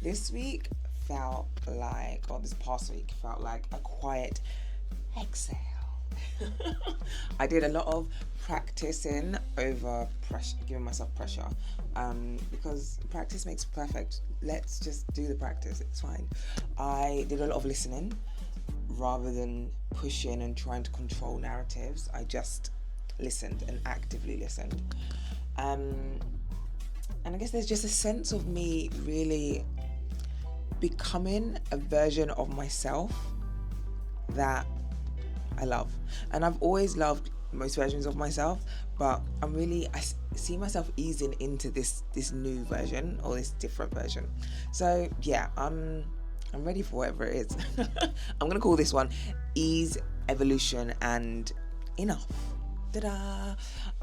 This week felt like, or this past week felt like a quiet exhale. I did a lot of practicing over pressure, giving myself pressure, because practice makes perfect. Let's just do the practice, it's fine. I did a lot of listening rather than pushing and trying to control narratives. I just listened and actively listened. Um, and I guess there's just a sense of me really becoming a version of myself that I love. And I've always loved most versions of myself, but I see myself easing into this new version or this different version. So yeah, I'm ready for whatever it is. I'm gonna call this one Ease, Evolution, and Enough. Ta-da!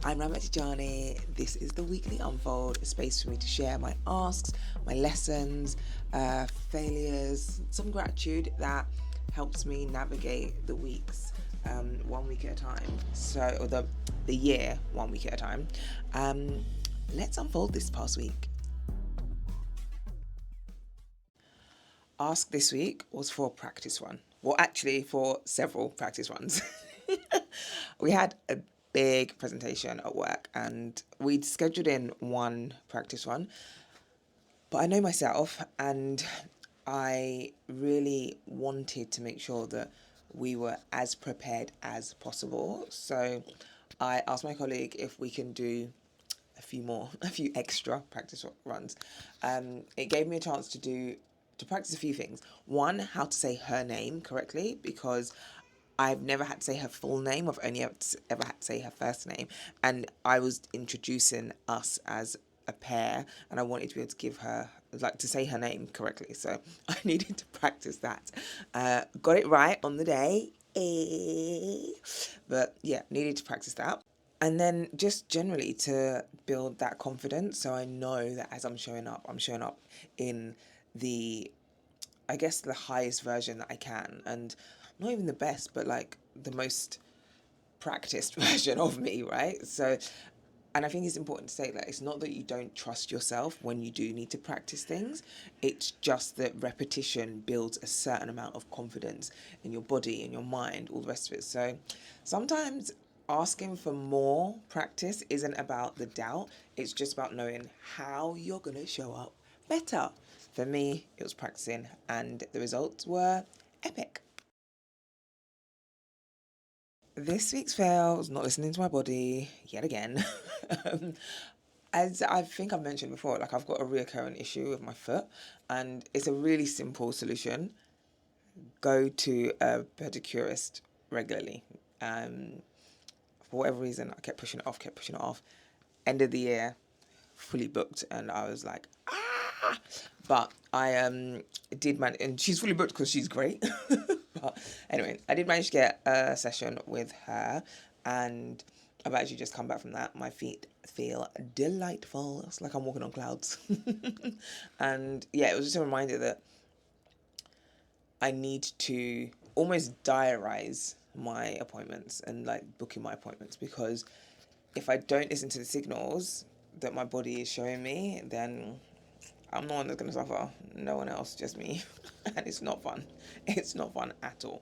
I'm Ramat Tejani. This is the Weekly Unfold, a space for me to share my asks, my lessons, failures, some gratitude that helps me navigate the weeks 1 week at a time. So, or the year 1 week at a time. Let's unfold this past week. Ask this week was for a practice run. Well, actually, for several practice runs. We had a big presentation at work and we'd scheduled in one practice run. But I know myself and I really wanted to make sure that we were as prepared as possible. So I asked my colleague if we can do a few extra practice runs. It gave me a chance to practice a few things. One, how to say her name correctly, because I've never had to say her full name. I've only ever had to say her first name. And I was introducing us as a pair, and I wanted to be able to give her, like, to say her name correctly. So I needed to practice that. Got it right on the day. But yeah, needed to practice that. And then just generally to build that confidence, so I know that as I'm showing up in the, I guess, the highest version that I can, and not even the best, but like the most practiced version of me, right? So, and I think it's important to say that it's not that you don't trust yourself when you do need to practice things. It's just that repetition builds a certain amount of confidence in your body, in your mind, all the rest of it. So sometimes asking for more practice isn't about the doubt, it's just about knowing how you're going to show up better. For me, it was practicing, and the results were epic. This week's fail was not listening to my body yet again. um, as I think I've mentioned before, like I've got a reoccurring issue with my foot, and it's a really simple solution. Go to a pedicurist regularly. For whatever reason, I kept pushing it off, kept pushing it off. End of the year, fully booked, and I was like, ah. But I did manage, and she's fully booked because she's great. But anyway, I did manage to get a session with her, and I've actually just come back from that. My feet feel delightful. It's like I'm walking on clouds. And yeah, it was just a reminder that I need to almost diarize my appointments and like booking my appointments, because if I don't listen to the signals that my body is showing me, then I'm the one that's going to suffer. No one else, just me. And it's not fun. It's not fun at all.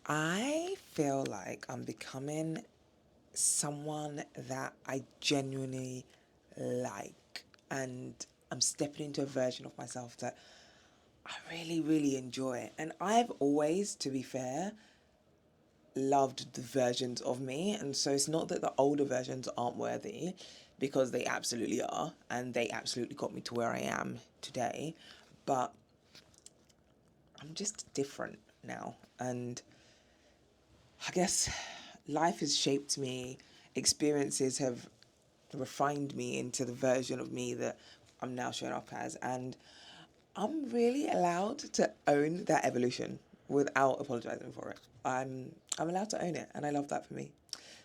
I feel like I'm becoming someone that I genuinely like. And I'm stepping into a version of myself that I really, really enjoy. And I've always, to be fair, loved the versions of me. And so it's not that the older versions aren't worthy, because they absolutely are. And they absolutely got me to where I am today. But I'm just different now. And I guess life has shaped me, experiences have refined me into the version of me that I'm now showing up as. And I'm really allowed to own that evolution without apologizing for it. I'm allowed to own it, and I love that for me.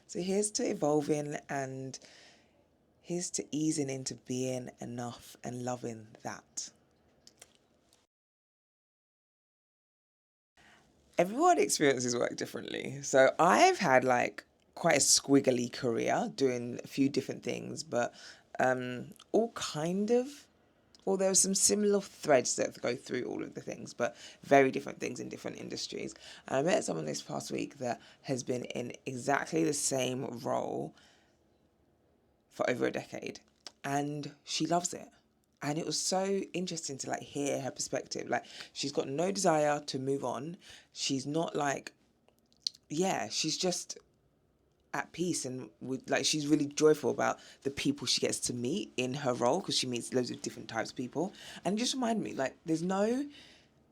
So here's to evolving, and here's to easing into being enough and loving that. Everyone experiences work differently. So I've had like quite a squiggly career doing a few different things, but all kind of Well, there are some similar threads that go through all of the things, but very different things in different industries. And I met someone this past week that has been in exactly the same role for over a decade, and she loves it. And it was so interesting to like hear her perspective. Like, she's got no desire to move on. She's not like, yeah, she's just at peace, and with like she's really joyful about the people she gets to meet in her role, because she meets loads of different types of people. And it just reminded me, like, there's no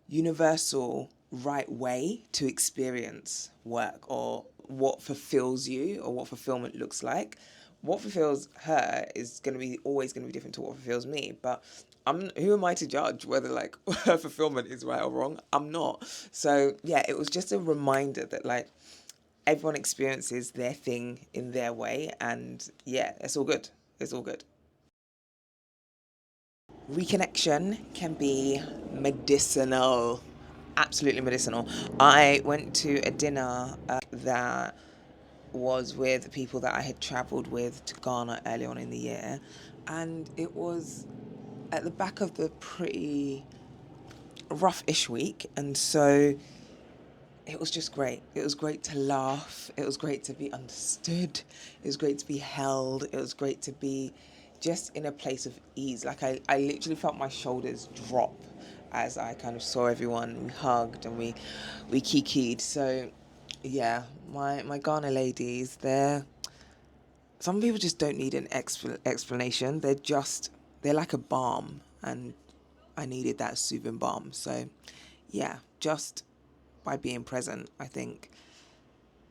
universal right way to experience work, or what fulfills you, or what fulfillment looks like. What fulfills her is going to be always going to be different to what fulfills me. But who am I to judge whether like her fulfillment is right or wrong? I'm not. So yeah, it was just a reminder that like everyone experiences their thing in their way, and yeah, it's all good. It's all good. Reconnection can be medicinal, absolutely medicinal. I went to a dinner that was with people that I had traveled with to Ghana early on in the year, and it was at the back of the pretty rough-ish week, and so it was just great. It was great to laugh. It was great to be understood. It was great to be held. It was great to be just in a place of ease. Like, I literally felt my shoulders drop as I kind of saw everyone. We hugged and we kikied. So yeah, my Ghana ladies, some people just don't need an explanation. They're like a balm, and I needed that soothing balm. So yeah, just by being present, I think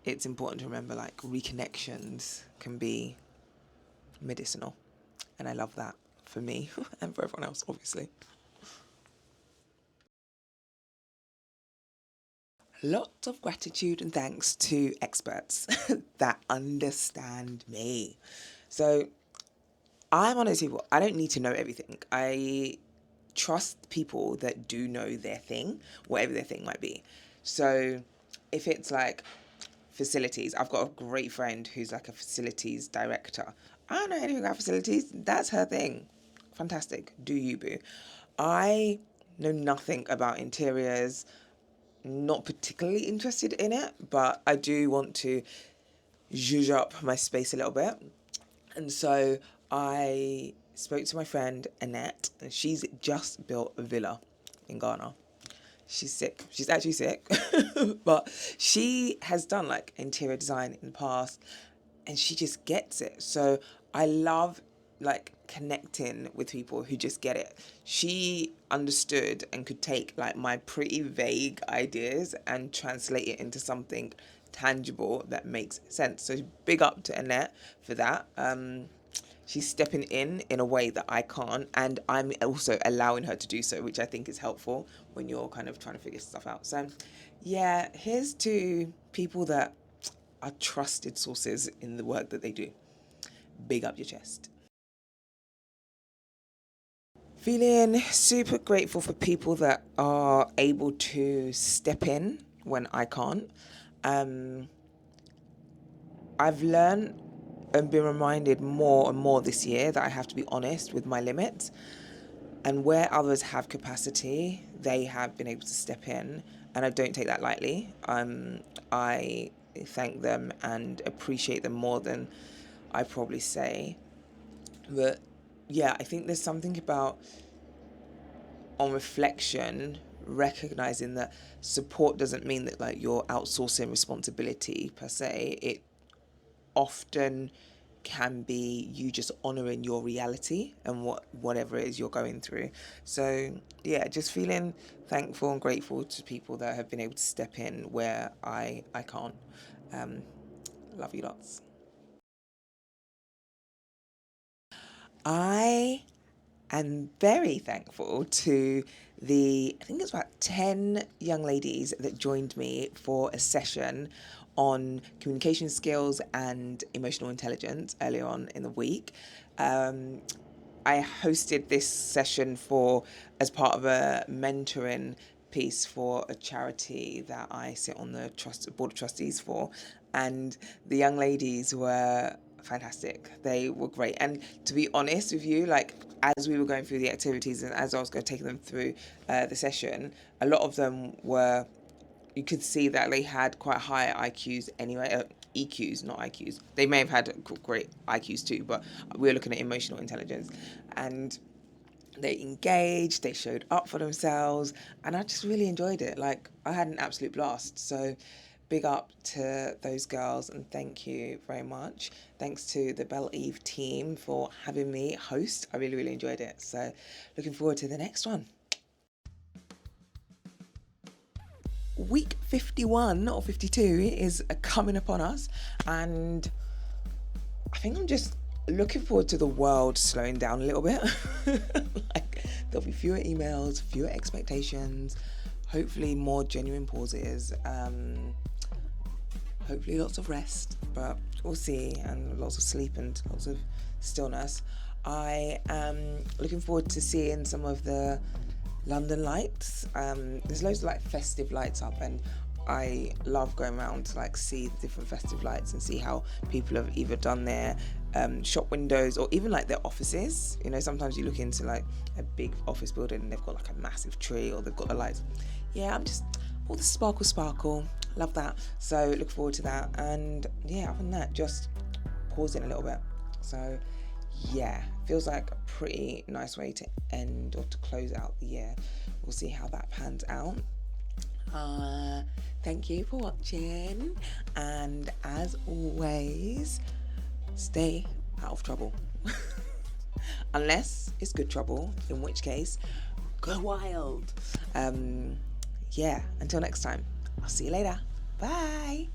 it's important to remember like reconnections can be medicinal. And I love that for me and for everyone else, obviously. Lots of gratitude and thanks to experts that understand me. So I'm one of those people, I don't need to know everything. I trust people that do know their thing, whatever their thing might be. So if it's like facilities, I've got a great friend who's like a facilities director. I don't know anything about facilities. That's her thing. Fantastic. Do you, boo? I know nothing about interiors, not particularly interested in it, but I do want to zhuzh up my space a little bit. And so I spoke to my friend Annette, and she's just built a villa in Ghana. She's sick. She's actually sick, but she has done like interior design in the past, and she just gets it. So I love like connecting with people who just get it. She understood and could take like my pretty vague ideas and translate it into something tangible that makes sense. So big up to Annette for that. She's stepping in a way that I can't, and I'm also allowing her to do so, which I think is helpful when you're kind of trying to figure stuff out. So yeah, here's to people that are trusted sources in the work that they do. Big up your chest. Feeling super grateful for people that are able to step in when I can't. Um, I've learned and been reminded more and more this year that I have to be honest with my limits. And where others have capacity, they have been able to step in. And I don't take that lightly. I thank them and appreciate them more than I probably say. But yeah, I think there's something about, on reflection, recognizing that support doesn't mean that like you're outsourcing responsibility per se. It often can be you just honoring your reality and whatever it is you're going through. So yeah, just feeling thankful and grateful to people that have been able to step in where I can't. um love you lots. I am very thankful to I think it's about 10 young ladies that joined me for a session on communication skills and emotional intelligence earlier on in the week. Um, I hosted this session as part of a mentoring piece for a charity that I sit on the board of trustees for, and the young ladies were fantastic. They were great. And to be honest with you, like as we were going through the activities and as I was going taking them through the session, a lot of them were, you could see that they had quite high IQs anyway. EQs, not IQs. They may have had great IQs too, but we were looking at emotional intelligence. And they engaged, they showed up for themselves, and I just really enjoyed it. Like, I had an absolute blast. So, big up to those girls, and thank you very much. Thanks to the Belle Eve team for having me host. I really, really enjoyed it. So, looking forward to the next one. Week 51 or 52 is coming upon us, and I think I'm just looking forward to the world slowing down a little bit. Like, there'll be fewer emails, fewer expectations, hopefully more genuine pauses, hopefully lots of rest, but we'll see, and lots of sleep and lots of stillness. I am looking forward to seeing some of the London lights. There's loads of like festive lights up, and I love going around to like see the different festive lights and see how people have either done their shop windows or even like their offices. You know, sometimes you look into like a big office building and they've got like a massive tree or they've got the lights. Yeah, I'm just all the sparkle. Love that. So look forward to that. And yeah, other than that, just pausing a little bit. So yeah, feels like a pretty nice way to end or to close out the year. We'll see how that pans out. Thank you for watching, and as always, stay out of trouble. Unless it's good trouble, in which case, go wild. Yeah, until next time, I'll see you later. Bye.